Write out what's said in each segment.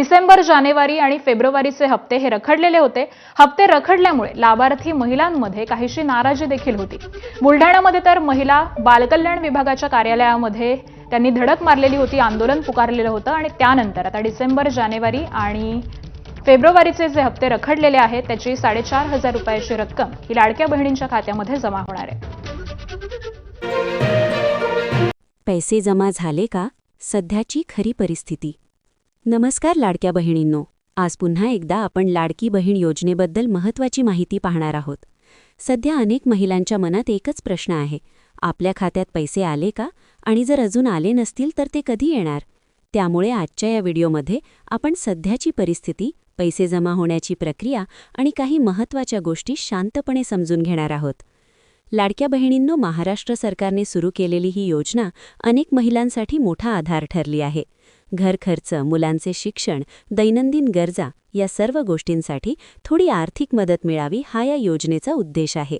डिसेंबर, जानेवारी आणि फेब्रुवारीचे हप्ते हे रखडलेले होते. हप्ते रखडल्यामुळे लाभार्थी महिलांमध्ये काहीशी नाराजी देखील होती. बुलढाण्यामध्ये तर महिला बालकल्याण विभागाच्या कार्यालयामध्ये त्यांनी धडक मारलेली होती, आंदोलन पुकारलेलं होतं आणि त्यानंतर आता डिसेंबर, जानेवारी आणि फेब्रुवारीचे जे हप्ते रखडलेले आहेत त्याची 4,500 रुपयाची रक्कम ही लाडक्या बहिणींच्या खात्यामध्ये जमा होणार आहे. पैसे जमा झाले का? सध्याची खरी परिस्थिती. नमस्कार लाडक्या बहिणींनो, आज पुन्हा एकदा आपण लाडकी बहीण योजनेबद्दल महत्त्वाची माहिती पाहणार आहोत. सध्या अनेक महिलांच्या मनात एकच प्रश्न आहे, आपल्या खात्यात पैसे आले का? आणि जर अजून आले नसतील तर ते कधी येणार? त्यामुळे आजच्या या व्हिडिओमध्ये आपण सध्याची परिस्थिती, पैसे जमा होण्याची प्रक्रिया आणि काही महत्त्वाच्या गोष्टी शांतपणे समजून घेणार आहोत. लाडक्या बहिणींनो, महाराष्ट्र सरकारने सुरू केलेली ही योजना अनेक महिलांसाठी मोठा आधार ठरली आहे. घर खर्च, मुलांचे शिक्षण, दैनंदिन गरजा या सर्व गोष्टींसाठी थोडी आर्थिक मदत मिळावी हा या योजनेचा उद्देश आहे.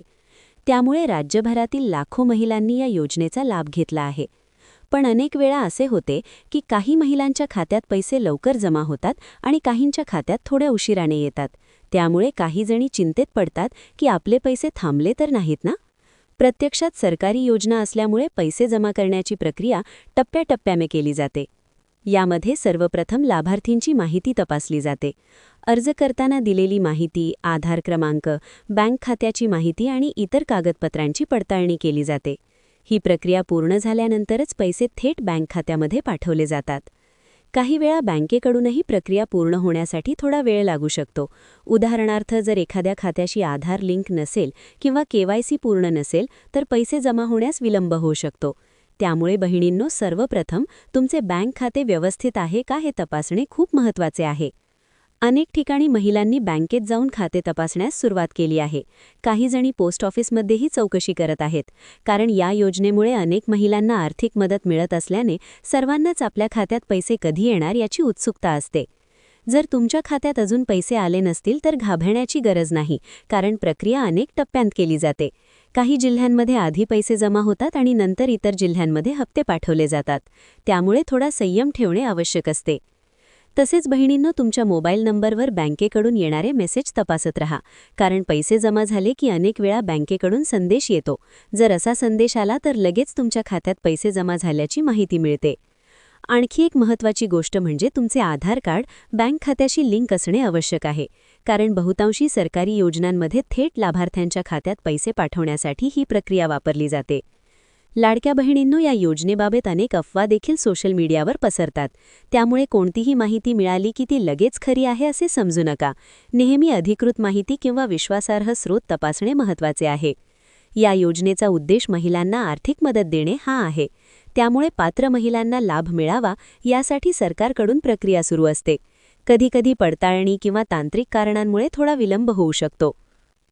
त्यामुळे राज्यभरातील लाखो महिलांनी या योजनेचा लाभ घेतला आहे. पण अनेक वेळा असे होते की काही महिलांच्या खात्यात पैसे लवकर जमा होतात आणि काहींच्या खात्यात थोड्या उशिराने येतात. त्यामुळे काही जणी चिंतेत पडतात की आपले पैसे थांबले तर नाहीत ना? प्रत्यक्षात सरकारी योजना असल्यामुळे पैसे जमा करण्याची प्रक्रिया टप्प्याटप्प्याने केली जाते. यामध्ये सर्वप्रथम लाभार्थींची माहिती तपासली जाते. अर्ज करताना दिलेली माहिती, आधार क्रमांक, बँक खात्याची माहिती आणि इतर कागदपत्रांची पडताळणी केली जाते. ही प्रक्रिया पूर्ण झाल्यानंतरच पैसे थेट बँक खात्यामध्ये पाठवले जातात. काही वेळा बँकेकडूनही प्रक्रिया पूर्ण होण्यासाठी थोडा वेळ लागू शकतो. उदाहरणार्थ, जर एखाद्या खात्याशी आधार लिंक नसेल किंवा KYC पूर्ण नसेल तर पैसे जमा होण्यास विलंब होऊ शकतो. त्यामुळे बहिणींनो, सर्वप्रथम तुमचे बँक खाते व्यवस्थित आहे का हे तपासणे खूप महत्त्वाचे आहे. अनेक ठिकाणी महिलांनी बँकेत जाऊन खाते तपासण्यास सुरुवात केली आहे. काही जणी पोस्ट ऑफिसमध्येही चौकशी करत आहेत. कारण या योजनेमुळे अनेक महिलांना आर्थिक मदत मिळत असल्याने सर्वांनाच आपल्या खात्यात पैसे कधी येणार याची उत्सुकता असते. जर तुमच्या खात्यात अजून पैसे आले नसतील तर घाबरण्याची गरज नाही, कारण प्रक्रिया अनेक टप्प्यांत केली जाते. काही जिल्ह्यांमध्ये आधी पैसे जमा होतात आणि नंतर इतर जिल्ह्यांमध्ये हप्ते पाठवले जातात. त्यामुळे थोडा संयम ठेवणे आवश्यक असते. तसेच बहिणींनो, तुमच्या मोबाईल नंबरवर बँकेकडून येणारे मेसेज तपासत रहा, कारण पैसे जमा झाले की अनेक वेळा बँकेकडून संदेश येतो. जर असा संदेश आला तर लगेच तुमच्या खात्यात पैसे जमा झाल्याची माहिती मिळते. आणखी एक महत्त्वाची गोष्ट म्हणजे तुमचे आधार कार्ड बँक खात्याशी लिंक असणे आवश्यक आहे, कारण बहुतांशी सरकारी योजनांमध्ये थेट लाभार्थ्यांच्या खात्यात पैसे पाठवण्यासाठी ही प्रक्रिया वापरली जाते. लाडक्या बहिणींनो, या योजनेबाबत अनेक अफवा देखील सोशल मीडियावर पसरतात. त्यामुळे कोणतीही माहिती मिळाली की ती लगेच खरी आहे असे समजू नका. नेहमी अधिकृत माहिती किंवा विश्वासार्ह स्रोत तपासणे महत्त्वाचे आहे. या योजनेचा उद्देश महिलांना आर्थिक मदत देणे हा आहे. त्यामुळे पात्र महिलांना लाभ मिळावा यासाठी सरकारकडून प्रक्रिया सुरू असते. कधीकधी पडताळणी किंवा तांत्रिक कारणांमुळे थोडा विलंब होऊ शकतो.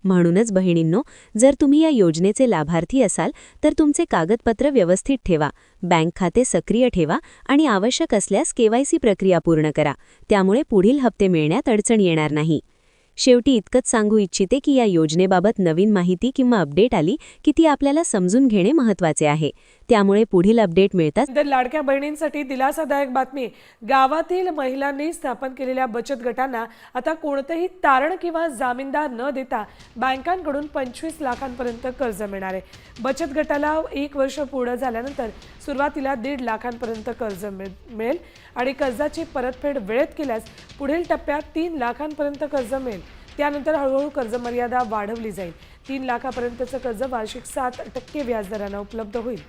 म्हणूनच बहिणींनो, जर तुम्ही या योजनेचे लाभार्थी असाल तर तुमचे कागदपत्र व्यवस्थित ठेवा, बँक खाते सक्रिय ठेवा आणि आवश्यक असल्यास KYC प्रक्रिया पूर्ण करा. त्यामुळे पुढील हप्ते मिळण्यात अडचण येणार नाही. शेवटी इतकंच सांगू इच्छिते की या योजनेबाबत नवीन माहिती किंवा अपडेट आली की ती आपल्याला समजून घेणे महत्त्वाचे आहे. त्यामुळे पुढील अपडेट मिळताच लाडक्या बहिणींसाठी दिलासादायक बातमी. गावातील महिलांनी स्थापन केलेल्या बचत गटांना आता कोणतेही तारण किंवा जामीनदार न देता बँकांकडून 25 लाखांपर्यंत कर्ज मिळणार आहे. बचत गटाला 1 वर्ष पूर्ण झाल्यानंतर सुरुवातीला 1.5 लाखांपर्यंत कर्ज मिळेल आणि कर्जाची परतफेड वेळेत केल्यास पुढील टप्प्यात 3 लाखांपर्यंत कर्ज मिळेल. त्यानंतर हळूहळू कर्ज मर्यादा वाढवली जाईल. 3 लाखापर्यंतचं कर्ज वार्षिक 7% व्याजदराने उपलब्ध होईल.